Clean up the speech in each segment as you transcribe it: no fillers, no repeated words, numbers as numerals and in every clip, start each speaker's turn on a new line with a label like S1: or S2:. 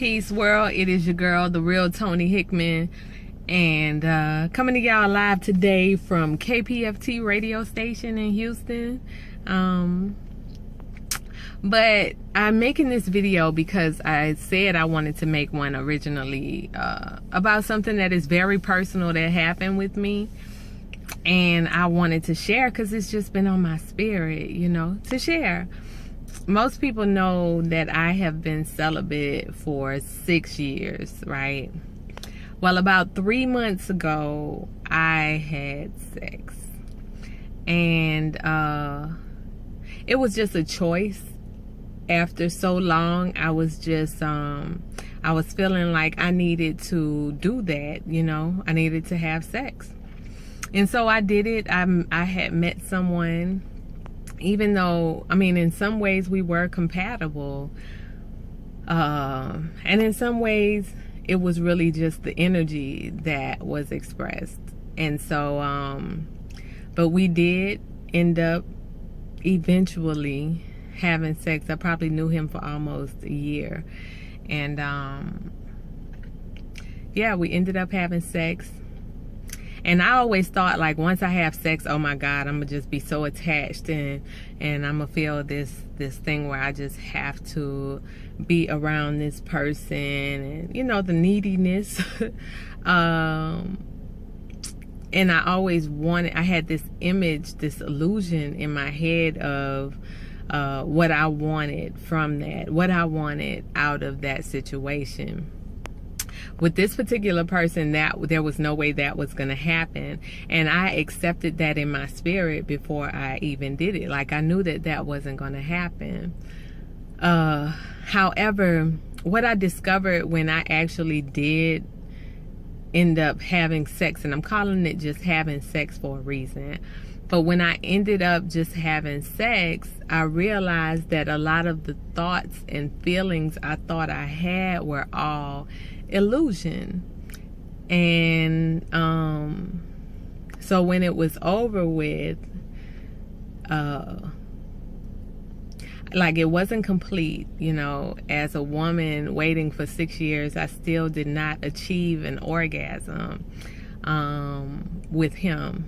S1: Peace world, it is your girl, the real Tony Hickman, and coming to y'all live today from KPFT radio station in Houston. But I'm making this video because I said I wanted to make one originally about something that is very personal that happened with me, and I wanted to share because it's just been on my spirit, you know, to share. Most people know that I have been celibate for 6 years, right? Well, about 3 months ago, I had sex. And it was just a choice. After so long, I was just, I was feeling like I needed to do that, you know? I needed to have sex. And so I did it. I had met someone. Even though, I mean, in some ways we were compatible, and in some ways it was really just the energy that was expressed. And so, but we did end up eventually having sex. I probably knew him for almost a year. And, yeah, we ended up having sex. And I always thought, like, once I have sex, oh my God, I'm gonna just be so attached, and I'm gonna feel this thing where I just have to be around this person, and you know, the neediness. And I always I had this image, this illusion in my head of what I wanted from that, what I wanted out of that situation. With this particular person, that there was no way that was going to happen, and I accepted that in my spirit before I even did it. Like, I knew that that wasn't going to happen. However, what I discovered when I actually did end up having sex, and I'm calling it just having sex for a reason, but when I ended up just having sex, I realized that a lot of the thoughts and feelings I thought I had were all illusion. And so when it was over with, like, it wasn't complete, you know. As a woman waiting for 6 years, I still did not achieve an orgasm with him.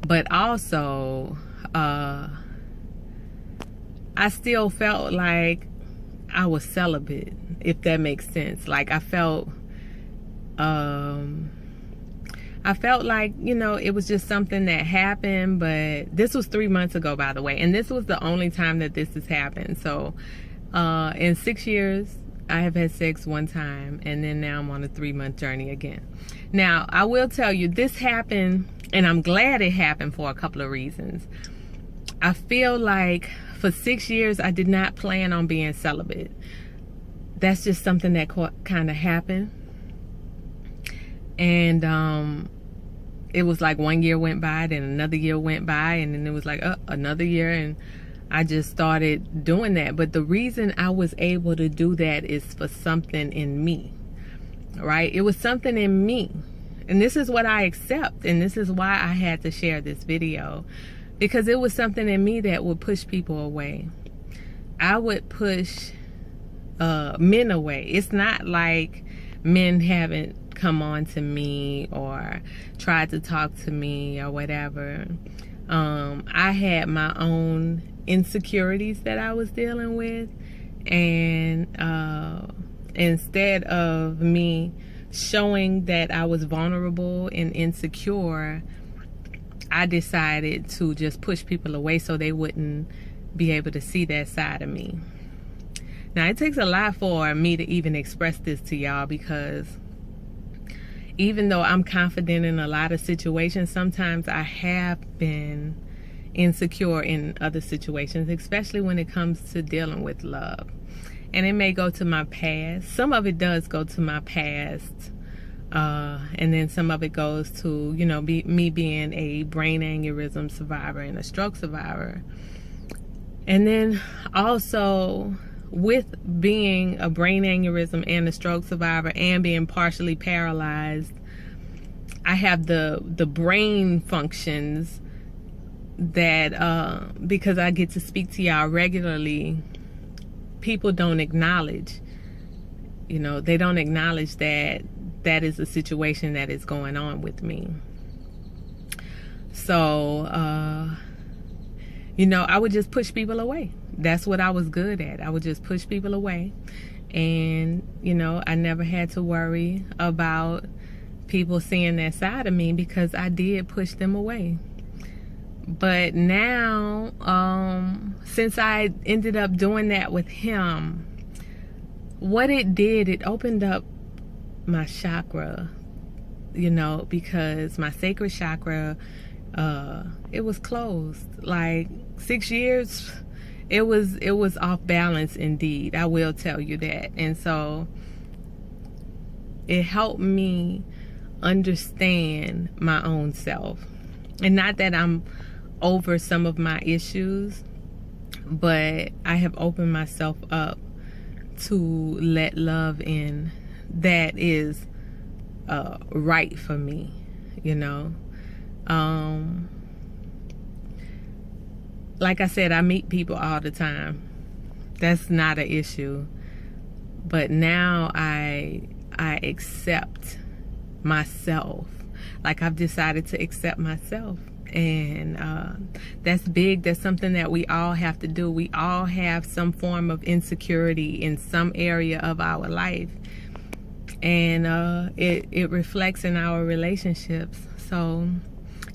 S1: But also, I still felt like I was celibate, if that makes sense. Like, I felt like, you know, it was just something that happened. But this was 3 months ago, by the way, and this was the only time that this has happened. So in 6 years, I have had sex one time, and then now I'm on a 3-month journey again. Now, I will tell you, this happened, and I'm glad it happened for a couple of reasons. I feel like for 6 years, I did not plan on being celibate. That's just something that kind of happened. And it was like 1 year went by, then another year went by, and then it was like another year, and I just started doing that. But the reason I was able to do that is for something in me, right? It was something in me. And this is what I accept, and this is why I had to share this video. Because it was something in me that would push people away. I would push men away. It's not like men haven't come on to me or tried to talk to me or whatever. I had my own insecurities that I was dealing with. And instead of me showing that I was vulnerable and insecure, I decided to just push people away so they wouldn't be able to see that side of me. Now, it takes a lot for me to even express this to y'all, because even though I'm confident in a lot of situations, sometimes I have been insecure in other situations, especially when it comes to dealing with love. And it may go to my past. Some of it does go to my past. And then some of it goes to, you know, me being a brain aneurysm survivor and a stroke survivor. And then also, with being a brain aneurysm and a stroke survivor and being partially paralyzed, I have the brain functions that, because I get to speak to y'all regularly, people don't acknowledge. You know, they don't acknowledge that that is a situation that is going on with me. So, you know, I would just push people away. That's what I was good at. I would just push people away. And, you know, I never had to worry about people seeing that side of me because I did push them away. But now, since I ended up doing that with him, what it did, it opened up my chakra, you know, because my sacred chakra, it was closed. Like 6 years, it was off balance indeed. I will tell you that. And so it helped me understand my own self. And not that I'm over some of my issues, but I have opened myself up to let love in that is right for me, you know. Like I said, I meet people all the time. That's not an issue. But now I accept myself. Like, I've decided to accept myself. And that's big. That's something that we all have to do. We all have some form of insecurity in some area of our life. And it reflects in our relationships. So,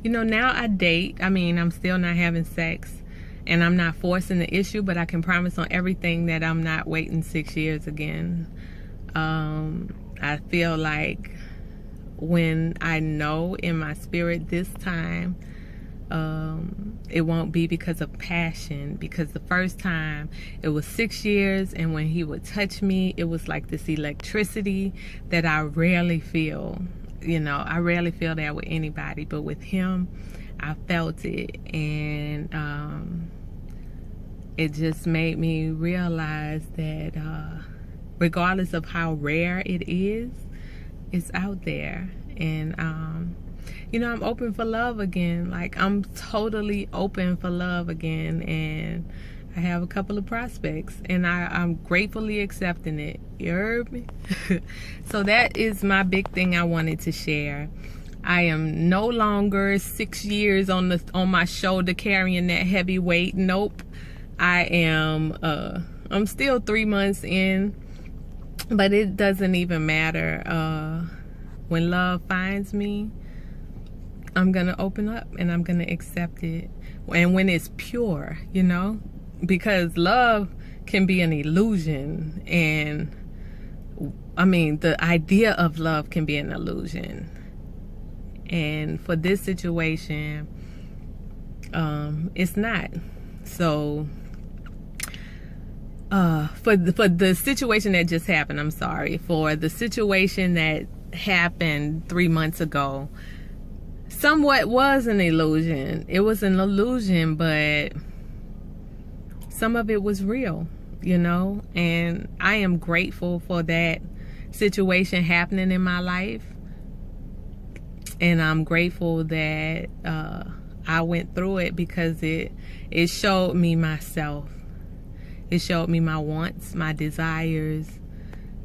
S1: you know, now I date. I mean, I'm still not having sex. And I'm not forcing the issue, but I can promise on everything that I'm not waiting 6 years again. I feel like when I know in my spirit this time, it won't be because of passion, because the first time it was 6 years, and when he would touch me, it was like this electricity that I rarely feel. You know, I rarely feel that with anybody, but with him, I felt it. And it just made me realize that regardless of how rare it is, it's out there. And you know, I'm open for love again. Like, I'm totally open for love again. And I have a couple of prospects, and I'm gratefully accepting it. You heard me? So that is my big thing I wanted to share. I am no longer 6 years on my shoulder carrying that heavy weight. Nope. I am I'm still 3 months in, but it doesn't even matter. When love finds me, I'm gonna open up and I'm gonna accept it. And when it's pure, you know, because love can be an illusion. And I mean, the idea of love can be an illusion. And for this situation, it's not. So for the situation that just happened, I'm sorry, for the situation that happened 3 months ago, somewhat was an illusion. It was an illusion, but some of it was real, you know. And I am grateful for that situation happening in my life. And I'm grateful that I went through it, because it showed me myself. It showed me my wants, my desires,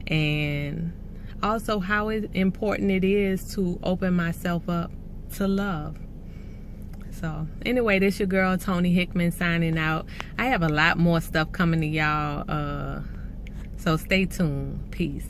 S1: and also how important it is to open myself up to love. So anyway, this your girl Tony Hickman signing out. I have a lot more stuff coming to y'all, so stay tuned. Peace.